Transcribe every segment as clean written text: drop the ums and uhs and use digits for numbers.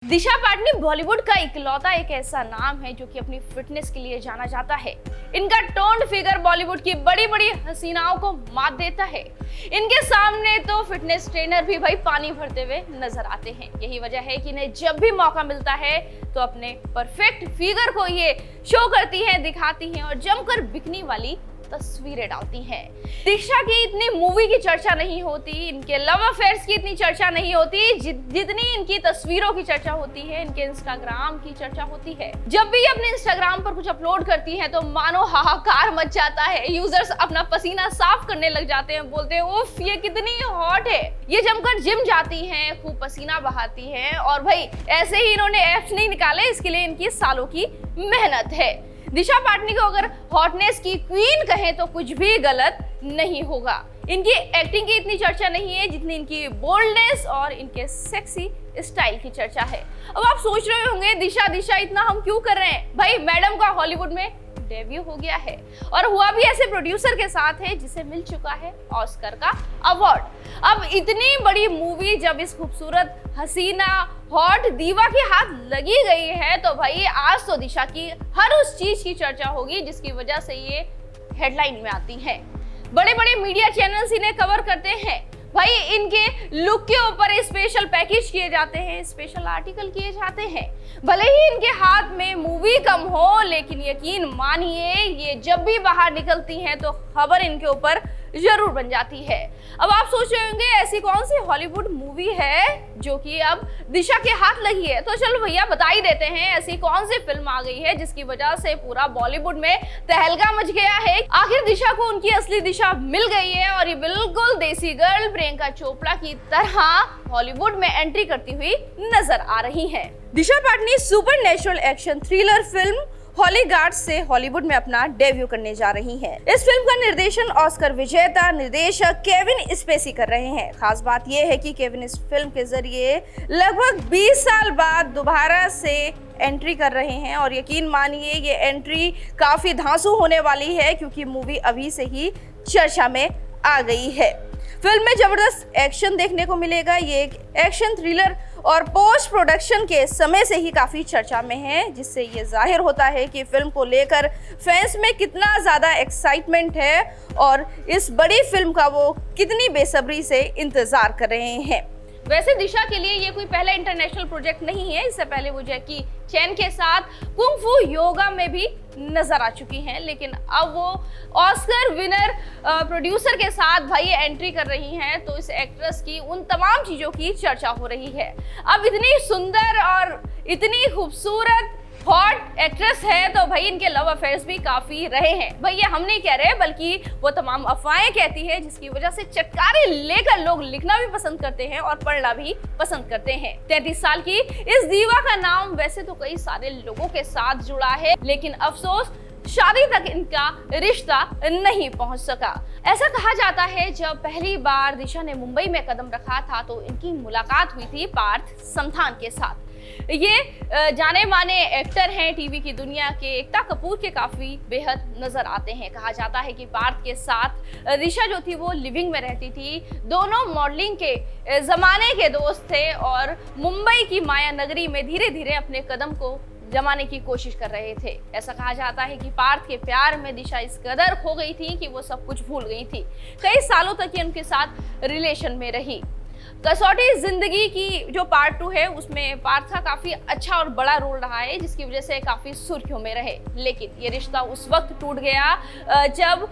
दिशा पाटनी बॉलीवुड का इकलौता एक ऐसा नाम है जो कि अपनी फिटनेस के लिए जाना जाता है। इनका टोन्ड फिगर बॉलीवुड की बड़ी बड़ी हसीनाओं को मात देता है। इनके सामने तो फिटनेस ट्रेनर भी भाई पानी भरते हुए नजर आते हैं। यही वजह है कि इन्हें जब भी मौका मिलता है तो अपने परफेक्ट फिगर को ये शो करती हैं, दिखाती हैं और जमकर बिकनी वाली तस्वीरें डालती हैं। दिशा की इतनी मूवी की चर्चा नहीं होती, इनके लव अफेयर्स की इतनी चर्चा नहीं होती जितनी इनकी तस्वीरों की चर्चा होती है, इनके इंस्टाग्राम की चर्चा होती है। जब भी ये अपने इंस्टाग्राम पर कुछ अपलोड करती हैं तो मानो हाहाकार मच जाता है। यूजर्स अपना पसीना साफ करने लग जाते हैं, बोलते हैं उफ ये कितनी हॉट है। ये जमकर जिम जाती हैं, खूब पसीना बहाती हैं और भाई ऐसे ही इन्होंने एप्स नहीं निकाले, इसके लिए इनकी सालों की मेहनत है। दिशा पाटनी को अगर हॉटनेस की क्वीन कहें तो कुछ भी गलत नहीं होगा। इनकी एक्टिंग की इतनी चर्चा नहीं है जितनी इनकी बोल्डनेस और इनके सेक्सी स्टाइल की चर्चा है। अब आप सोच रहे होंगे दिशा दिशा इतना हम क्यों कर रहे हैं? भाई मैडम का हॉलीवुड में डेब्यू हो गया है और हुआ भी ऐसे प्रोड्यूसर के साथ है जिसे मिल चुका है ऑस्कर का अवार्ड। अब इतनी बड़ी मूवी जब इस खूबसूरत हसीना हॉट दीवा के हाथ लगी गई है तो भाई आज तो दिशा की हर उस चीज की चर्चा होगी जिसकी वजह से ये हेडलाइन में आती है। बड़े बड़े मीडिया चैनल्स इन्हें कवर करते हैं। भाई इनके लुक के ऊपर स्पेशल पैकेज किए जाते हैं, स्पेशल आर्टिकल किए जाते हैं। भले ही इनके हाथ में मूवी कम हो लेकिन यकीन मानिए ये जब भी बाहर निकलती हैं तो खबर इनके ऊपर जरूर बन जाती है। अब आप सोच रहे होंगे ऐसी कौन सी हॉलीवुड मूवी है जो कि अब दिशा के हाथ लगी है? तो चलो भैया बता ही देते हैं ऐसी कौन सी फिल्म आ गई है जिसकी वजह से पूरा बॉलीवुड में तहलका मच गया है। आखिर दिशा को उनकी असली दिशा मिल गई है और ये बिल्कुल देसी गर्ल प्रियंका चोपड़ा की तरह हॉलीवुड में एंट्री करती हुई नजर आ रही है। Disha Patani supernatural action thriller film Holy Guards से हॉलीवुड में अपना डेब्यू करने जा रही हैं। इस फिल्म का निर्देशन ऑस्कर विजेता निर्देशक केविन स्पेसी कर रहे हैं। खास बात यह है कि केविन इस फिल्म के जरिए लगभग 20 साल बाद दोबारा से एंट्री कर रहे हैं और यकीन मानिए ये एंट्री काफी धांसू होने वाली है क्योंकि मूवी अभी से ही चर्चा में आ गई है। फिल्म में जबरदस्त एक्शन देखने को मिलेगा। ये एक एक्शन थ्रिलर और पोस्ट प्रोडक्शन के समय से ही काफी चर्चा में है, जिससे ये जाहिर होता है कि फिल्म को लेकर फैंस में कितना ज्यादा एक्साइटमेंट है और इस बड़ी फिल्म का वो कितनी बेसब्री से इंतजार कर रहे हैं। वैसे दिशा के लिए ये कोई पहला इंटरनेशनल प्रोजेक्ट नहीं है। इससे पहले वो जैकी चैन के साथ कुंग फू योगा में भी नजर आ चुकी हैं, लेकिन अब वो ऑस्कर विनर प्रोड्यूसर के साथ भाई एंट्री कर रही हैं तो इस एक्ट्रेस की उन तमाम चीजों की चर्चा हो रही है। अब इतनी सुंदर और इतनी खूबसूरत हॉट एक्ट्रेस है तो भाई इनके लव अफेयर्स भी काफी रहे हैं। भाई ये हम नहीं कह रहे बल्कि वो तमाम अफवाहें कहती है जिसकी वजह से चटकारे लेकर लोग लिखना भी पसंद करते हैं और पढ़ना भी पसंद करते हैं। 33 साल की इस दीवा का नाम वैसे तो कई सारे लोगों के साथ जुड़ा है लेकिन अफसोस शादी तक इनका रिश्ता नहीं पहुंच सका। ऐसा कहा जाता है जब पहली बार दिशा ने मुंबई में कदम रखा था तो इनकी मुलाकात हुई थी पार्थ समथान के साथ। ये जाने माने एक्टर हैं, टीवी की दुनिया के एकता कपूर के काफी बेहद नजर आते हैं। कहा जाता है कि पार्थ के साथ दिशा जो थी वो लिविंग में रहती थी। दोनों मॉडलिंग के जमाने के दोस्त थे और मुंबई की माया नगरी में धीरे धीरे अपने कदम को जमाने की कोशिश कर रहे थे। ऐसा कहा जाता है कि पार्थ के प्यार में दिशा इस कदर खो गई थी कि वो सब कुछ भूल गई थी। कई सालों तक ये उनके साथ रिलेशन में रही। कसौटी जिंदगी की जो पार्ट 2 है उसमें पार्थ का काफी अच्छा और बड़ा रोल रहा है जिसकी वजह से काफी सुर्खियों में रहे, लेकिन ये रिश्ता उस वक्त टूट गया जब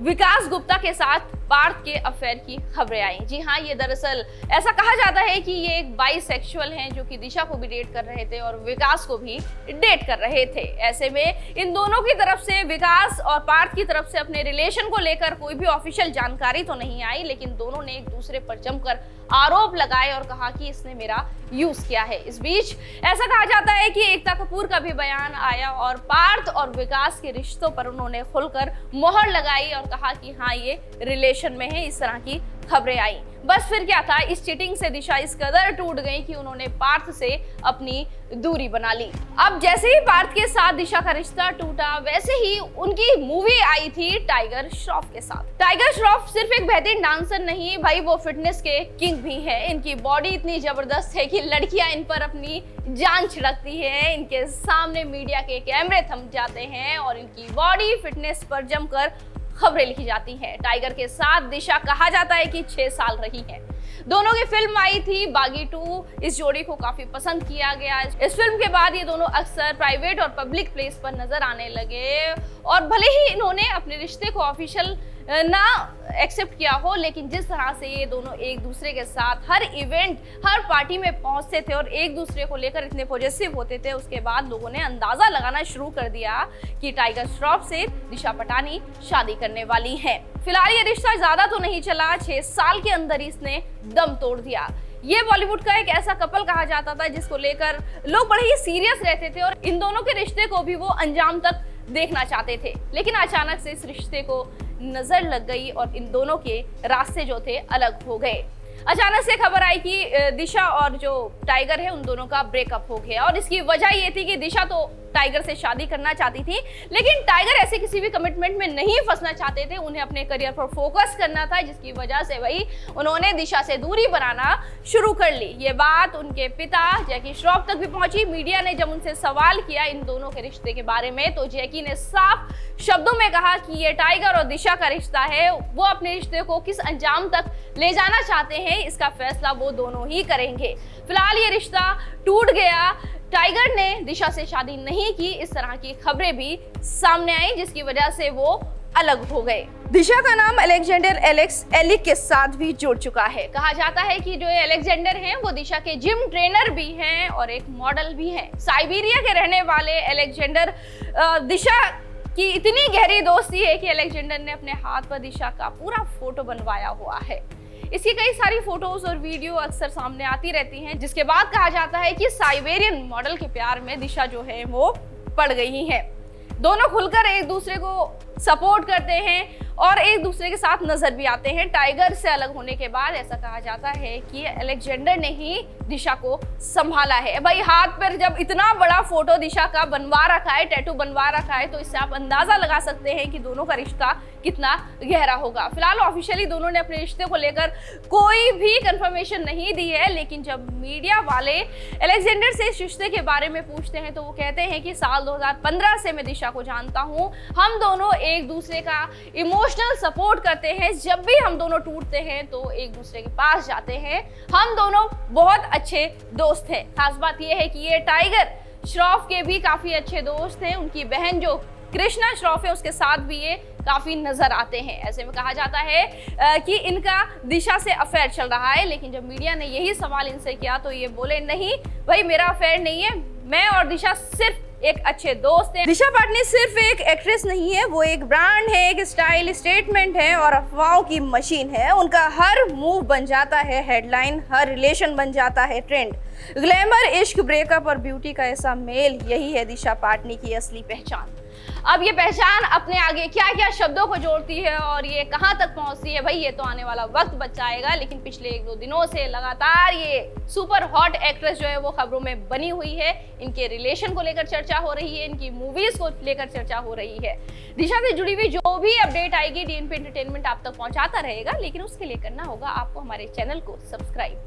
विकास गुप्ता के साथ पार्थ के अफेयर की खबरें आई। जी हाँ, ये दरअसल ऐसा कहा जाता है कि ये एक बाइसेक्सुअल हैं जो कि दिशा को भी डेट कर रहे थे और विकास को भी डेट कर रहे थे। ऐसे में इन दोनों की तरफ से, विकास और पार्थ की तरफ से अपने रिलेशन को लेकर कोई भी ऑफिशियल जानकारी तो नहीं आई, लेकिन दोनों ने एक दूसरे पर जमकर आरोप लगाए और कहा कि इसने मेरा यूज किया है। इस बीच ऐसा कहा जाता है कि एकता कपूर का भी बयान आया और पार्थ और विकास के रिश्तों पर उन्होंने खुलकर मोहर लगाई और कहा कि हाँ ये रिलेशन में है। इस तरह की खबरें आई। बस फिर क्या था, इस चीटिंग से दिशा इस कदर टूट गई कि उन्होंने पार्थ से अपनी दूरी बना ली। अब जैसे ही पार्थ के साथ दिशा का रिश्ता टूटा, वैसे ही उनकी मूवी आई थी टाइगर श्रॉफ के साथ। टाइगर श्रॉफ सिर्फ एक बेहतरीन डांसर नहीं भाई, वो फिटनेस के किंग भी हैं। इनकी बॉडी इतनी जबरदस्त है कि लड़कियां इन पर अपनी जान छिड़कती है। इनके सामने मीडिया के कैमरे थम जाते हैं और इनकी बॉडी फिटनेस पर जमकर खबरें लिखी जाती हैं। टाइगर के साथ दिशा कहा जाता है कि 6 साल रही है। दोनों की फिल्म आई थी बागी 2। इस जोड़ी को काफी पसंद किया गया। इस फिल्म के बाद ये दोनों अक्सर प्राइवेट और पब्लिक प्लेस पर नजर आने लगे और भले ही इन्होंने अपने रिश्ते को ऑफिशियल ना एक्सेप्ट किया हो, लेकिन जिस तरह से ये दोनों एक दूसरे के साथ हर इवेंट, हर पार्टी में पहुंचते थे और एक दूसरे को लेकर इतने पॉजिटिव होते थे, उसके बाद लोगों ने अंदाजा लगाना शुरू कर दिया कि टाइगर श्रॉफ से दिशा पटानी शादी करने वाली हैं। फिलहाल ये रिश्ता ज्यादा तो नहीं चला, 6 साल के अंदर इसने दम तोड़ दिया। ये बॉलीवुड का एक ऐसा कपल कहा जाता था जिसको लेकर लोग बड़े ही सीरियस रहते थे और इन दोनों के रिश्ते को भी वो अंजाम तक देखना चाहते थे। लेकिन अचानक से इस रिश्ते को नजर लग गई और इन दोनों के रास्ते जो थे अलग हो गए। अचानक से खबर आई कि दिशा और जो टाइगर है उन दोनों का ब्रेकअप हो गया और इसकी वजह ये थी कि दिशा तो टाइगर से शादी करना चाहती थी, लेकिन टाइगर ऐसे किसी भी कमिटमेंट में नहीं फंसना चाहते थे। उन्हें अपने करियर पर फोकस करना था, जिसकी वजह से भाई उन्होंने दिशा से दूरी बनाना शुरू कर ली। ये बात उनके पिता जैकी श्रॉफ तक भी पहुंची। मीडिया ने जब उनसे सवाल किया इन दोनों के रिश्ते के बारे में, तो जैकी ने साफ शब्दों में कहा कि ये टाइगर और दिशा का रिश्ता है। वो अपने रिश्ते को किस अंजाम तक ले जाना चाहते हैं, इसका फैसला वो दोनों ही करेंगे। फिलहाल ये रिश्ता टूट गया। टाइगर ने दिशा से शादी नहीं की, इस तरह की खबरें भी सामने आई, जिसकी वजह से वो अलग हो गए। दिशा का नाम अलेक्जेंडर एलेक्स एलिक के साथ भी जुड़ चुका है। कहा जाता है कि जो अलेक्जेंडर हैं वो दिशा के जिम ट्रेनर भी हैं और एक मॉडल भी हैं। साइबेरिया के रहने वाले अलेक्जेंडर दिशा की इतनी गहरी दोस्ती है कि अलेक्जेंडर ने अपने हाथ पर दिशा का पूरा फोटो बनवाया हुआ है। इसकी कई सारी फोटोज और वीडियो अक्सर सामने आती रहती हैं, जिसके बाद कहा जाता है कि साइबेरियन मॉडल के प्यार में दिशा जो है वो पड़ गई है। दोनों खुलकर एक दूसरे को सपोर्ट करते हैं और एक दूसरे के साथ नजर भी आते हैं। टाइगर से अलग होने के बाद ऐसा कहा जाता है कि अलेक्जेंडर ने ही दिशा को संभाला है। भाई हाथ पर जब इतना बड़ा फोटो दिशा का बनवा रखा है, टैटू बनवा रखा है, तो इससे आप अंदाजा लगा सकते हैं कि दोनों का रिश्ता कितना गहरा होगा। फिलहाल ऑफिशियली दोनों ने अपने रिश्ते को लेकर कोई भी कंफर्मेशन नहीं दी है, लेकिन जब मीडिया वाले अलेक्जेंडर से इस रिश्ते के बारे में पूछते हैं तो वो कहते हैं कि साल 2015 से मैं दिशा को जानता हूँ। हम दोनों एक दूसरे का इमोशनल सपोर्ट करते हैं। जब भी हम दोनों टूटते हैं तो एक दूसरे के पास जाते हैं। हम दोनों बहुत अच्छे दोस्त हैं। खास बात यह है कि ये टाइगर श्रॉफ के भी काफी अच्छे दोस्त हैं। उनकी बहन जो कृष्णा श्रॉफ है उसके साथ भी ये काफी नजर आते हैं। ऐसे में कहा जाता है कि इनका दिशा से अफेयर चल रहा है, लेकिन जब मीडिया ने यही सवाल इनसे किया तो ये बोले नहीं भाई मेरा अफेयर नहीं है, मैं और दिशा सिर्फ एक अच्छे दोस्त हैं। दिशा पाटनी सिर्फ एक एक्ट्रेस नहीं है, वो एक ब्रांड है, एक स्टाइल स्टेटमेंट है और अफवाहों की मशीन है। उनका हर मूव बन जाता है हेडलाइन, हर रिलेशन बन जाता है ट्रेंड। ग्लैमर, इश्क, ब्रेकअप और ब्यूटी का ऐसा मेल, यही है दिशा पाटनी की असली पहचान। अब ये पहचान अपने आगे क्या क्या शब्दों को जोड़ती है और ये कहाँ तक पहुंचती है भाई, ये तो आने वाला वक्त बचाएगा। लेकिन पिछले 1-2 दिनों से लगातार ये सुपर हॉट एक्ट्रेस जो है वो खबरों में बनी हुई है। इनके रिलेशन को लेकर चर्चा हो रही है, इनकी मूवीज को लेकर चर्चा हो रही है। दिशा से जुड़ी हुई जो भी अपडेट आएगी DNP एंटरटेनमेंट आप तक पहुंचाता रहेगा, लेकिन उसके लिए करना होगा आपको हमारे चैनल को सब्सक्राइब।